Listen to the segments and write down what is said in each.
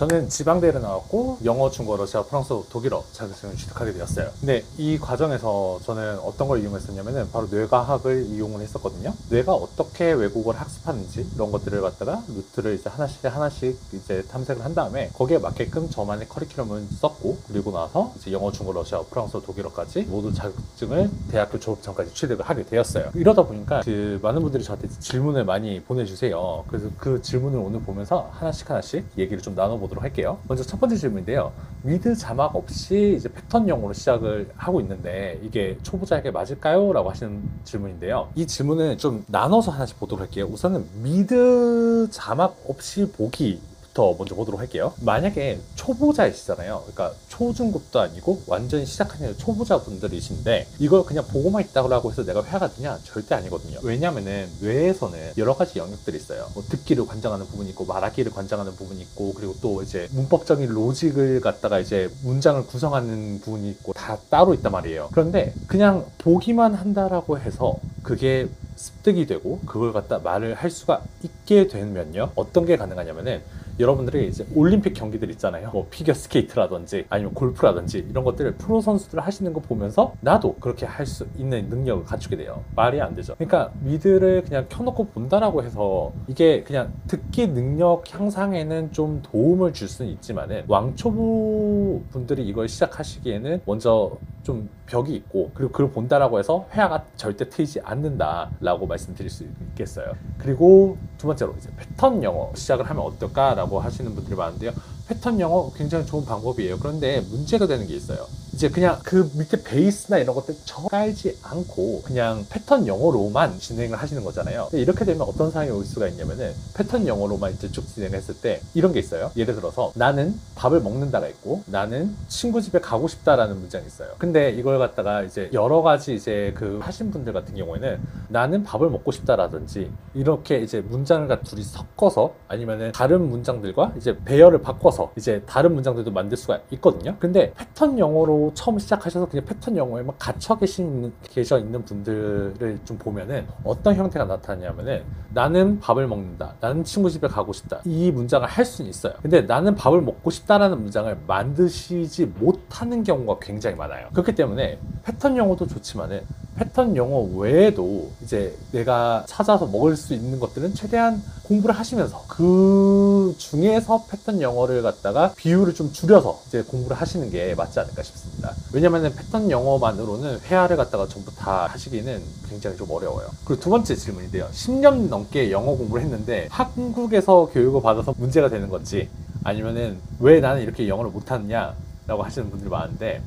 저는 지방대를 나왔고 영어, 중국어, 러시아, 프랑스어, 독일어 자격증을 취득하게 되었어요. 근데 이 과정에서 저는 어떤 걸 이용했었냐면은 바로 뇌과학을 이용을 했었거든요. 뇌가 어떻게 외국어를 학습하는지 이런 것들을 갖다가 루트를 이제 하나씩 이제 탐색을 한 다음에 거기에 맞게끔 저만의 커리큘럼을 썼고, 그리고 나서 이제 영어, 중국어, 러시아, 프랑스어, 독일어까지 모두 자격증을 대학교 졸업 전까지 취득을 하게 되었어요. 이러다 보니까 그 많은 분들이 저한테 질문을 많이 보내주세요. 그래서 그 질문을 오늘 보면서 하나씩 얘기를 좀 나눠보도록 할게요. 먼저 첫 번째 질문인데요. 미드 자막 없이 이제 패턴 영어로 시작을 하고 있는데 이게 초보자에게 맞을까요? 라고 하시는 질문인데요. 이 질문은 좀 나눠서 하나씩 보도록 할게요. 우선은 미드 자막 없이 보기 부터 먼저 보도록 할게요. 만약에 초보자이시잖아요. 그러니까 초중급도 아니고 완전히 시작하는 초보자분들이신데 이걸 그냥 보고만 있다고 해서 내가 회화가 되냐? 절대 아니거든요. 왜냐면은 뇌에서는 여러 가지 영역들이 있어요. 뭐 듣기를 관장하는 부분이 있고 말하기를 관장하는 부분이 있고, 그리고 또 이제 문법적인 로직을 갖다가 이제 문장을 구성하는 부분이 있고 다 따로 있단 말이에요. 그런데 그냥 보기만 한다라고 해서 그게 습득이 되고 그걸 갖다 말을 할 수가 있게 되면요, 어떤 게 가능하냐면은 여러분들이 이제 올림픽 경기들 있잖아요. 뭐 피겨 스케이트라든지 아니면 골프라든지 이런 것들을 프로 선수들 하시는 거 보면서 나도 그렇게 할 수 있는 능력을 갖추게 돼요. 말이 안 되죠. 그러니까 미드를 그냥 켜놓고 본다라고 해서 이게 그냥 듣기 능력 향상에는 좀 도움을 줄 수는 있지만은 왕초보 분들이 이걸 시작하시기에는 먼저 좀 벽이 있고, 그리고 그걸 본다라고 해서 회화가 절대 트이지 않는다라고 말씀드릴 수 있겠어요. 그리고 두 번째로 이제 패턴 영어 시작을 하면 어떨까라고 하시는 분들이 많은데요. 패턴 영어 굉장히 좋은 방법이에요. 그런데 문제가 되는 게 있어요. 이제 그냥 그 밑에 베이스나 이런 것들 깔지 않고 그냥 패턴 영어로만 진행을 하시는 거잖아요. 이렇게 되면 어떤 상황이 올 수가 있냐면은 패턴 영어로만 이제 쭉 진행했을 때 이런 게 있어요. 예를 들어서 나는 밥을 먹는다가 있고 나는 친구 집에 가고 싶다라는 문장이 있어요. 근데 이걸 갖다가 이제 여러 가지 이제 그 하신 분들 같은 경우에는 나는 밥을 먹고 싶다라든지 이렇게 이제 문장을 둘이 섞어서 아니면은 다른 문장들과 이제 배열을 바꿔서 이제 다른 문장들도 만들 수가 있거든요. 근데 패턴 영어로 처음 시작하셔서 그냥 패턴 영어에만 갇혀 계셔 있는 분들을 좀 보면은 어떤 형태가 나타나냐면은 나는 밥을 먹는다, 나는 친구 집에 가고 싶다, 이 문장을 할 수는 있어요. 근데 나는 밥을 먹고 싶다라는 문장을 만드시지 못하는 경우가 굉장히 많아요. 그렇기 때문에 패턴 영어도 좋지만은 패턴 영어 외에도 이제 내가 찾아서 먹을 수 있는 것들은 최대한 공부를 하시면서 그 중에서 패턴 영어를 갖다가 비율을 좀 줄여서 이제 공부를 하시는 게 맞지 않을까 싶습니다. 왜냐면은 패턴 영어만으로는 회화를 갖다가 전부 다 하시기는 굉장히 좀 어려워요. 그리고 두 번째 질문인데요. 10년 넘게 영어 공부를 했는데 한국에서 교육을 받아서 문제가 되는 건지 아니면은 왜 나는 이렇게 영어를 못하느냐 라고 하시는 분들이 많은데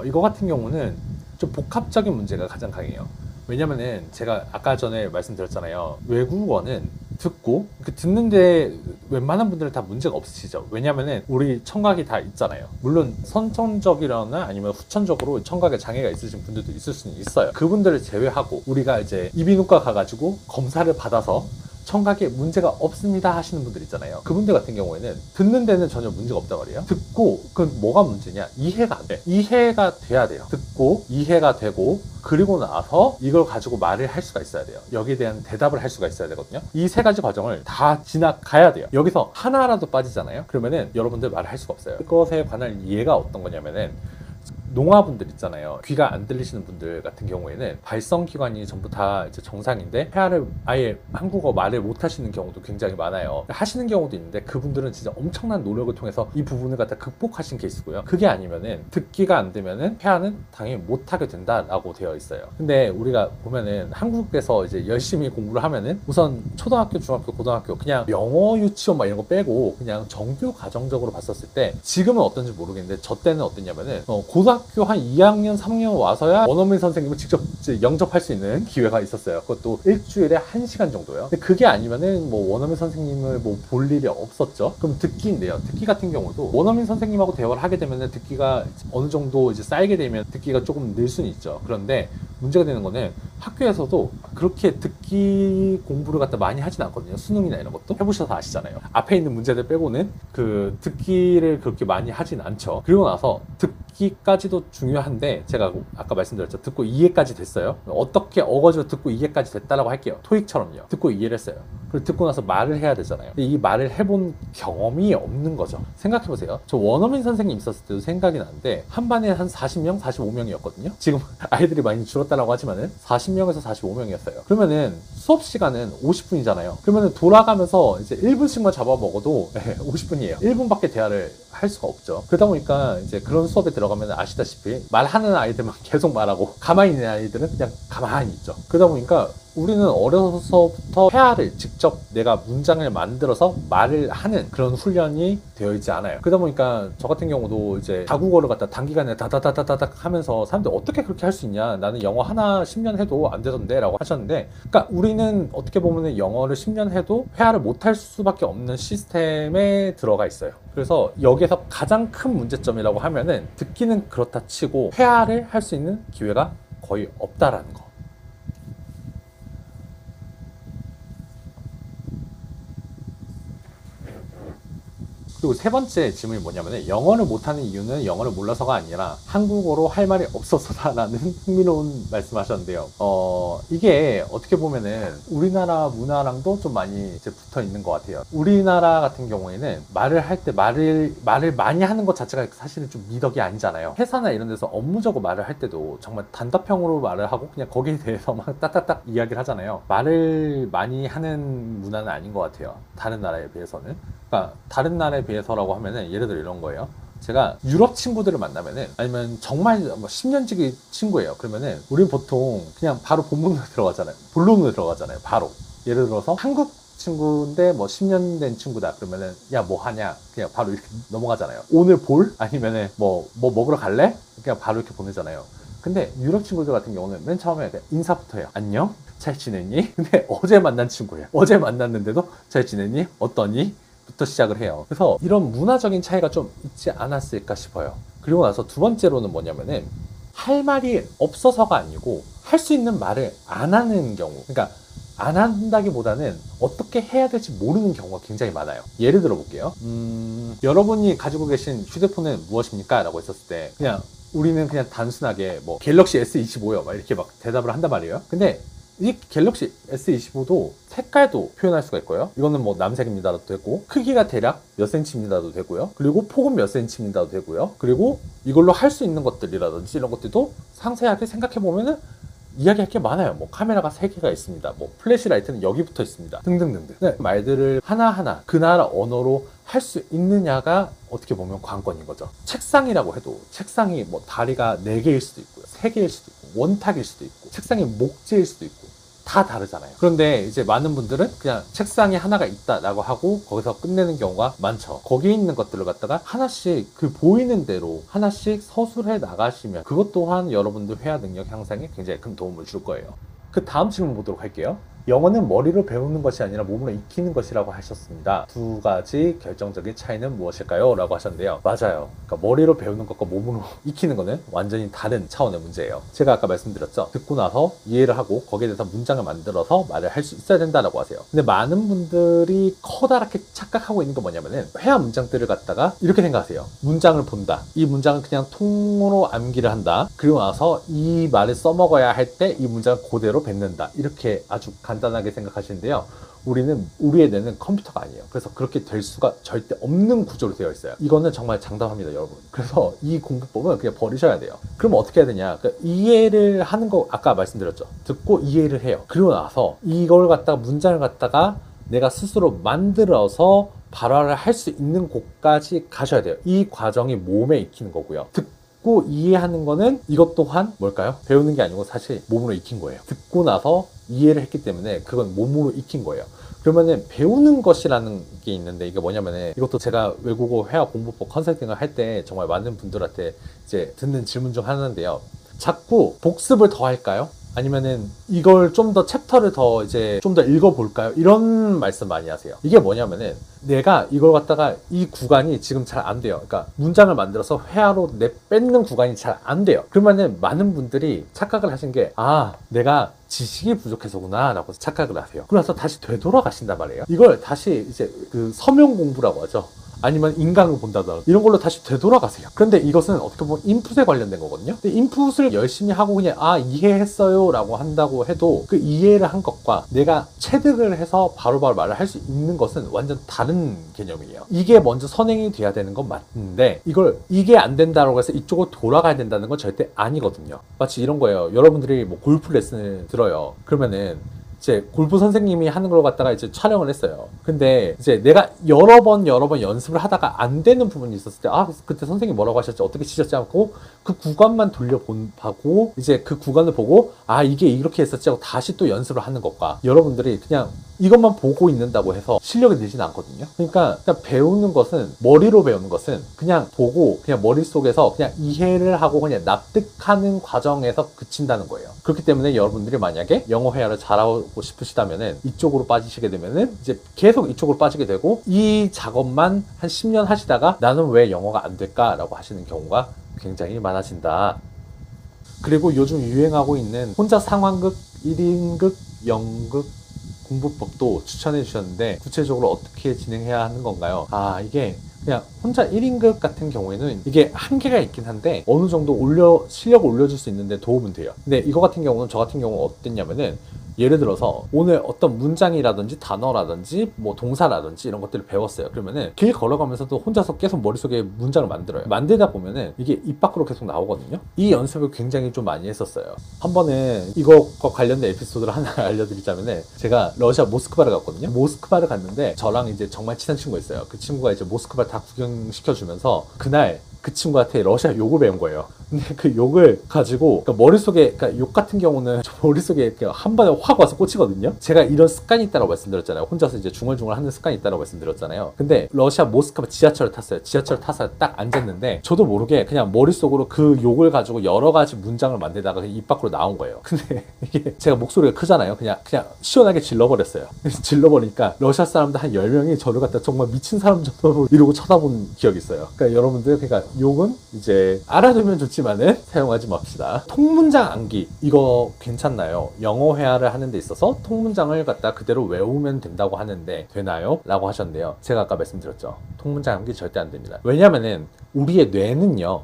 이거 같은 경우는 좀 복합적인 문제가 가장 강해요. 왜냐면은 제가 아까 전에 말씀드렸잖아요. 외국어는 듣고 듣는데 웬만한 분들은 다 문제가 없으시죠. 왜냐면은 우리 청각이 다 있잖아요. 물론 선천적이거나 아니면 후천적으로 청각에 장애가 있으신 분들도 있을 수는 있어요. 그분들을 제외하고 우리가 이제 이비인후과 가가지고 검사를 받아서 청각에 문제가 없습니다 하시는 분들 있잖아요. 그분들 같은 경우에는 듣는 데는 전혀 문제가 없단 말이에요. 듣고 그럼 뭐가 문제냐? 이해가 안 돼. 이해가 돼야 돼요. 듣고 이해가 되고 그리고 나서 이걸 가지고 말을 할 수가 있어야 돼요. 여기에 대한 대답을 할 수가 있어야 되거든요. 이 세 가지 과정을 다 지나가야 돼요. 여기서 하나라도 빠지잖아요. 그러면은 여러분들 말을 할 수가 없어요. 그것에 관한 이해가 어떤 거냐면은 농아분들 있잖아요. 귀가 안 들리시는 분들 같은 경우에는 발성기관이 전부 다 이제 정상인데 회화를 아예 한국어 말을 못 하시는 경우도 굉장히 많아요. 하시는 경우도 있는데 그분들은 진짜 엄청난 노력을 통해서 이 부분을 갖다 극복하신 케이스고요. 그게 아니면은 듣기가 안 되면은 회화는 당연히 못 하게 된다라고 되어 있어요. 근데 우리가 보면은 한국에서 이제 열심히 공부를 하면은 우선 초등학교, 중학교, 고등학교 그냥 영어 유치원 막 이런 거 빼고 그냥 정규 가정적으로 봤었을 때 지금은 어떤지 모르겠는데 저 때는 어땠냐면은 고등학교 한 2학년, 3학년 와서야 원어민 선생님을 직접 영접할 수 있는 기회가 있었어요. 그것도 일주일에 1시간 정도요. 근데 그게 아니면은 뭐 원어민 선생님을 뭐 볼 일이 없었죠. 그럼 듣기인데요. 듣기 같은 경우도 원어민 선생님하고 대화를 하게 되면은 듣기가 어느 정도 이제 쌓이게 되면 듣기가 조금 늘 수는 있죠. 그런데 문제가 되는 거는 학교에서도 그렇게 듣기 공부를 갖다 많이 하진 않거든요. 수능이나 이런 것도 해보셔서 아시잖아요. 앞에 있는 문제들 빼고는 그 듣기를 그렇게 많이 하진 않죠. 그리고 나서 듣기 듣기까지도 중요한데 제가 아까 말씀드렸죠. 듣고 이해까지 됐어요. 어떻게 어거지로 듣고 이해까지 됐다라고 할게요. 토익처럼요. 듣고 이해를 했어요. 그리고 듣고 나서 말을 해야 되잖아요. 근데 이 말을 해본 경험이 없는 거죠. 생각해보세요. 저 원어민 선생님 있었을 때도 생각이 나는데 한 반에 한 40명, 45명이었거든요. 지금 아이들이 많이 줄었다라고 하지만은 40명에서 45명이었어요. 그러면은 수업 시간은 50분이잖아요. 그러면은 돌아가면서 이제 1분씩만 잡아먹어도 50분이에요. 1분밖에 대화를 할 수가 없죠. 그러다 보니까 이제 그런 수업에 들어가면 아시다시피 말하는 아이들만 계속 말하고 가만히 있는 아이들은 그냥 가만히 있죠. 그러다 보니까 우리는 어려서부터 회화를 직접 내가 문장을 만들어서 말을 하는 그런 훈련이 되어 있지 않아요. 그러다 보니까 저 같은 경우도 이제 다국어를 갖다 단기간에 다다다다닥 하면서 사람들 어떻게 그렇게 할 수 있냐, 나는 영어 하나 10년 해도 안 되던데 라고 하셨는데, 그러니까 우리는 어떻게 보면 영어를 10년 해도 회화를 못할 수밖에 없는 시스템에 들어가 있어요. 그래서 여기에서 가장 큰 문제점이라고 하면은 듣기는 그렇다 치고 회화를 할 수 있는 기회가 거의 없다라는 거. 그리고 세 번째 질문이 뭐냐면 영어를 못하는 이유는 영어를 몰라서가 아니라 한국어로 할 말이 없어서다라는 흥미로운 말씀하셨는데요. 이게 어떻게 보면은 우리나라 문화랑도 좀 많이 이제 붙어 있는 것 같아요. 우리나라 같은 경우에는 말을 할 때 말을 많이 하는 것 자체가 사실은 좀 미덕이 아니잖아요. 회사나 이런 데서 업무적으로 말을 할 때도 정말 단답형으로 말을 하고 그냥 거기에 대해서 막 딱딱딱 이야기를 하잖아요. 말을 많이 하는 문화는 아닌 것 같아요. 다른 나라에 비해서는. 그러니까 다른 나라에 비해서라고 하면은 예를 들어 이런 거예요. 제가 유럽 친구들을 만나면은, 아니면 정말 뭐 10년지기 친구예요. 그러면은 우리는 보통 그냥 바로 본문으로 들어가잖아요. 본론으로 들어가잖아요. 바로. 예를 들어서 한국 친구인데 뭐 10년 된 친구다 그러면은 야 뭐 하냐 그냥 바로 이렇게 넘어가잖아요. 오늘 볼? 아니면은 뭐 먹으러 갈래? 그냥 바로 이렇게 보내잖아요. 근데 유럽 친구들 같은 경우는 맨 처음에 인사부터 해요. 안녕? 잘 지냈니? 근데 어제 만난 친구예요. 어제 만났는데도 잘 지냈니? 어떠니? 부터 시작을 해요. 그래서 이런 문화적인 차이가 좀 있지 않았을까 싶어요. 그리고 나서 두 번째로는 뭐냐면은 할 말이 없어서가 아니고 할 수 있는 말을 안 하는 경우. 그러니까 안 한다기보다는 어떻게 해야 될지 모르는 경우가 굉장히 많아요. 예를 들어 볼게요. 여러분이 가지고 계신 휴대폰은 무엇입니까? 라고 했었을 때 그냥 우리는 그냥 단순하게 뭐 갤럭시 S25요 막 이렇게 막 대답을 한단 말이에요. 근데 이 갤럭시 S25도 색깔도 표현할 수가 있고요. 이거는 뭐 남색입니다도 되고, 크기가 대략 몇 센치입니다도 되고요. 그리고 폭은 몇 센치입니다도 되고요. 그리고 이걸로 할 수 있는 것들이라든지 이런 것들도 상세하게 생각해 보면은 이야기할 게 많아요. 뭐 카메라가 3개가 있습니다. 뭐 플래시 라이트는 여기 붙어 있습니다. 등등등등. 네, 말들을 하나하나 그 나라 언어로 할 수 있느냐가 어떻게 보면 관건인 거죠. 책상이라고 해도 책상이 뭐 다리가 4개일 수도 있고요. 3개일 수도 있고, 원탁일 수도 있고, 책상이 목재일 수도 있고, 다 다르잖아요. 그런데 이제 많은 분들은 그냥 책상이 하나가 있다라고 하고 거기서 끝내는 경우가 많죠. 거기에 있는 것들을 갖다가 하나씩 그 보이는 대로 하나씩 서술해 나가시면 그것 또한 여러분들 회화 능력 향상에 굉장히 큰 도움을 줄 거예요. 그 다음 질문 보도록 할게요. 영어는 머리로 배우는 것이 아니라 몸으로 익히는 것이라고 하셨습니다. 두 가지 결정적인 차이는 무엇일까요? 라고 하셨는데요. 맞아요. 그러니까 머리로 배우는 것과 몸으로 익히는 거는 완전히 다른 차원의 문제예요. 제가 아까 말씀드렸죠. 듣고 나서 이해를 하고 거기에 대해서 문장을 만들어서 말을 할 수 있어야 된다라고 하세요. 근데 많은 분들이 커다랗게 착각하고 있는 게 뭐냐면은 회화 문장들을 갖다가 이렇게 생각하세요. 문장을 본다. 이 문장을 그냥 통으로 암기를 한다. 그리고 나서 이 말을 써먹어야 할 때 이 문장을 그대로 뱉는다. 이렇게 아주 간단하게 생각하시는데요. 우리의 뇌는 컴퓨터가 아니에요. 그래서 그렇게 될 수가 절대 없는 구조로 되어 있어요. 이거는 정말 장담합니다, 여러분. 그래서 이 공부법은 그냥 버리셔야 돼요. 그럼 어떻게 해야 되냐? 그러니까 이해를 하는 거 아까 말씀드렸죠. 듣고 이해를 해요. 그리고 나서 이걸 갖다가 문장을 갖다가 내가 스스로 만들어서 발화를 할 수 있는 곳까지 가셔야 돼요. 이 과정이 몸에 익히는 거고요. 듣고 이해하는 거는 이것 또한 뭘까요? 배우는 게 아니고 사실 몸으로 익힌 거예요. 듣고 나서 이해를 했기 때문에 그건 몸으로 익힌 거예요. 그러면은 배우는 것이라는 게 있는데 이게 뭐냐면은 이것도 제가 외국어 회화 공부법 컨설팅을 할 때 정말 많은 분들한테 이제 듣는 질문 중 하나인데요. 자꾸 복습을 더 할까요? 아니면은 이걸 좀 더 챕터를 더 이제 좀 더 읽어볼까요? 이런 말씀 많이 하세요. 이게 뭐냐면은 내가 이걸 갖다가 이 구간이 지금 잘 안 돼요. 그러니까 문장을 만들어서 회화로 뺏는 구간이 잘 안 돼요. 그러면은 많은 분들이 착각을 하신 게 내가 지식이 부족해서구나 라고 착각을 하세요. 그래서 다시 되돌아가신단 말이에요. 이걸 다시 이제 그 서명 공부라고 하죠. 아니면 인강을 본다더라 이런 걸로 다시 되돌아가세요. 그런데 이것은 어떻게 보면 인풋에 관련된 거거든요. 근데 인풋을 열심히 하고 그냥 이해했어요 라고 한다고 해도 그 이해를 한 것과 내가 체득을 해서 바로바로 말을 할 수 있는 것은 완전 다른 개념이에요. 이게 먼저 선행이 돼야 되는 건 맞는데 이게 안 된다고 해서 이쪽으로 돌아가야 된다는 건 절대 아니거든요. 마치 이런 거예요. 여러분들이 뭐 골프 레슨을 들어요. 그러면은 이제 골프 선생님이 하는 걸 갖다가 이제 촬영을 했어요. 근데 이제 내가 여러 번 연습을 하다가 안 되는 부분이 있었을 때, 그때 선생님이 뭐라고 하셨지, 어떻게 치셨지 하고 그 구간만 돌려보고 이제 그 구간을 보고 이게 이렇게 했었지 하고 다시 또 연습을 하는 것과, 여러분들이 그냥 이것만 보고 있는다고 해서 실력이 늘지는 않거든요. 그러니까 배우는 것은, 머리로 배우는 것은 그냥 보고 그냥 머릿속에서 그냥 이해를 하고 그냥 납득하는 과정에서 그친다는 거예요. 그렇기 때문에 여러분들이 만약에 영어 회화를 잘하고 싶으시다면은 이쪽으로 빠지시게 되면은 이제 계속 이쪽으로 빠지게 되고, 이 작업만 한 10년 하시다가 나는 왜 영어가 안 될까라고 하시는 경우가 굉장히 많아진다. 그리고 요즘 유행하고 있는 혼자 상황극, 1인극, 연극 공부법도 추천해 주셨는데, 구체적으로 어떻게 진행해야 하는 건가요? 이게 그냥 혼자 1인극 같은 경우에는 이게 한계가 있긴 한데 어느 정도 실력을 올려줄 수 있는데 도움은 돼요. 근데 이거 같은 경우는, 저 같은 경우는 어땠냐면은, 예를 들어서 오늘 어떤 문장이라든지 단어라든지 뭐 동사라든지 이런 것들을 배웠어요. 그러면은 길 걸어가면서도 혼자서 계속 머릿속에 문장을 만들어요. 만들다 보면은 이게 입 밖으로 계속 나오거든요. 이 연습을 굉장히 좀 많이 했었어요. 한 번은 이것과 관련된 에피소드를 하나 알려드리자면은, 제가 러시아 모스크바를 갔거든요. 모스크바를 갔는데 저랑 이제 정말 친한 친구가 있어요. 그 친구가 이제 모스크바 다 구경시켜주면서 그날 그 친구한테 러시아 욕을 배운 거예요. 근데 그 욕을 가지고, 그러니까 머릿속에, 그러니까 욕 같은 경우는 머릿속에 한 번에 확 와서 꽂히거든요. 제가 이런 습관이 있다고 말씀드렸잖아요. 혼자서 이제 중얼중얼 하는 습관이 있다고 말씀드렸잖아요. 근데 러시아 모스크바 지하철을 탔어요. 지하철 타서 딱 앉았는데 저도 모르게 그냥 머릿속으로 그 욕을 가지고 여러 가지 문장을 만들다가 입 밖으로 나온 거예요. 근데 이게 제가 목소리가 크잖아요. 그냥 시원하게 질러버렸어요. 질러버리니까 러시아 사람들 한 10명이 저를 갖다 정말 미친 사람처럼 이러고 쳐다본 기억이 있어요. 그러니까 여러분들, 그러니까 욕은 이제 알아두면 좋지만은 사용하지 맙시다. 통문장 암기, 이거 괜찮나요? 영어 회화를 하는 데 있어서 통문장을 갖다 그대로 외우면 된다고 하는데 되나요? 라고 하셨는데요. 제가 아까 말씀드렸죠. 통문장 암기 절대 안 됩니다. 왜냐면은 우리의 뇌는요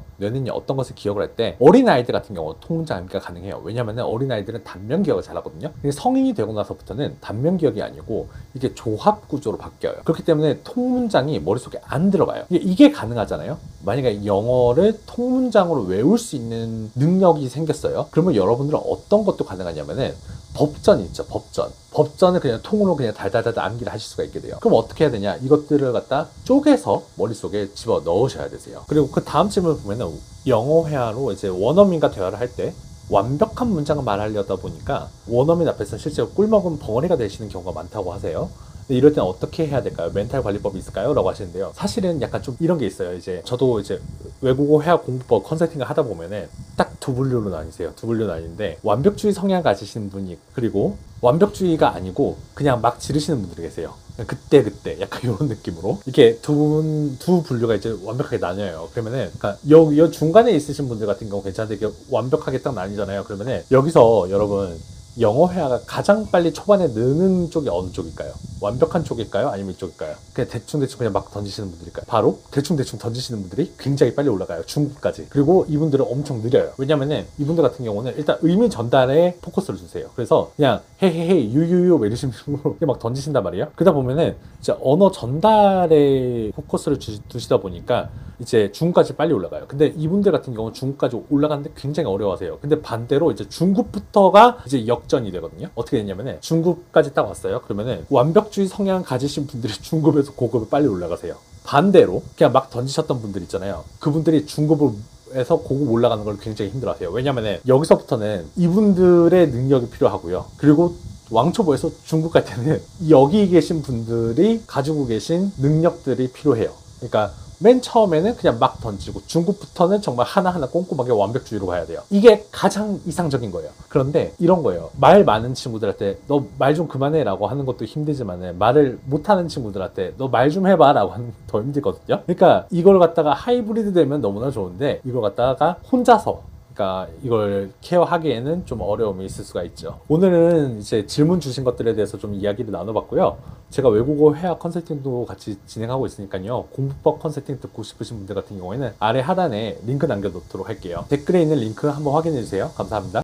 어떤 것을 기억을 할 때, 어린아이들 같은 경우 통문장 암기가 가능해요. 왜냐면은 어린아이들은 단면 기억을 잘하거든요. 근데 성인이 되고 나서부터는 단면 기억이 아니고 이게 조합 구조로 바뀌어요. 그렇기 때문에 통문장이 머릿속에 안 들어가요. 이게 가능하잖아요. 만약에 영어를 통문장으로 외울 수 있는 능력이 생겼어요. 그러면 여러분들은 어떤 것도 가능하냐면은, 법전이 있죠. 법전을 그냥 통으로 그냥 달달달 암기를 하실 수가 있게 돼요. 그럼 어떻게 해야 되냐? 이것들을 갖다 쪼개서 머릿속에 집어 넣으셔야 되세요. 그리고 그 다음 질문을 보면은, 영어 회화로 이제 원어민과 대화를 할 때 완벽한 문장을 말하려다 보니까 원어민 앞에서 실제로 꿀먹은 벙어리가 되시는 경우가 많다고 하세요. 이럴 때는 어떻게 해야 될까요? 멘탈 관리법이 있을까요? 라고 하시는데요. 사실은 약간 좀 이런 게 있어요. 이제 저도 이제 외국어 회화 공부법 컨설팅을 하다 보면은 딱 두 분류로 나뉘세요. 두 분류 나뉘는데, 완벽주의 성향 가지시는 분이, 그리고 완벽주의가 아니고 그냥 막 지르시는 분들이 계세요. 그때 약간 이런 느낌으로 이렇게 두 분류가 이제 완벽하게 나뉘어요. 그러면은, 그러니까 여 중간에 있으신 분들 같은 경우 괜찮은데, 이게 완벽하게 딱 나뉘잖아요. 그러면은 여기서 여러분, 영어 회화가 가장 빨리 초반에 느는 쪽이 어느 쪽일까요? 완벽한 쪽일까요? 아니면 이쪽일까요? 그냥 대충 그냥 막 던지시는 분들일까요? 바로 대충 던지시는 분들이 굉장히 빨리 올라가요. 중국까지. 그리고 이분들은 엄청 느려요. 왜냐면은 이분들 같은 경우는 일단 의미 전달에 포커스를 주세요. 그래서 그냥 헤헤헤 유유유 이러시는 식으로 막 던지신단 말이에요. 그러다 보면은 이제 언어 전달에 포커스를 두시다 보니까 이제 중국까지 빨리 올라가요. 근데 이분들 같은 경우는 중국까지 올라가는데 굉장히 어려워하세요. 근데 반대로 이제 중국부터가 이제 역전이 되거든요. 어떻게 되냐면은, 중국까지 딱 왔어요. 그러면은 완벽주의 성향 가지신 분들이 중급에서 고급에 빨리 올라가세요. 반대로 그냥 막 던지셨던 분들 있잖아요. 그분들이 중급에서 고급 올라가는 걸 굉장히 힘들어하세요. 왜냐면은 여기서부터는 이분들의 능력이 필요하고요. 그리고 왕초보에서 중국 갈 때는 여기 계신 분들이 가지고 계신 능력들이 필요해요. 그러니까 맨 처음에는 그냥 막 던지고, 중국부터는 정말 하나하나 꼼꼼하게 완벽주의로 가야 돼요. 이게 가장 이상적인 거예요. 그런데 이런 거예요. 말 많은 친구들한테 너 말 좀 그만해 라고 하는 것도 힘들지만, 말을 못하는 친구들한테 너 말 좀 해봐 라고 하는 게 더 힘들거든요. 그러니까 이걸 갖다가 하이브리드 되면 너무나 좋은데, 이걸 갖다가 혼자서 그러니까 이걸 케어하기에는 좀 어려움이 있을 수가 있죠. 오늘은 이제 질문 주신 것들에 대해서 좀 이야기를 나눠봤고요. 제가 외국어 회화 컨설팅도 같이 진행하고 있으니까요. 공부법 컨설팅 듣고 싶으신 분들 같은 경우에는 아래 하단에 링크 남겨놓도록 할게요. 댓글에 있는 링크 한번 확인해주세요. 감사합니다.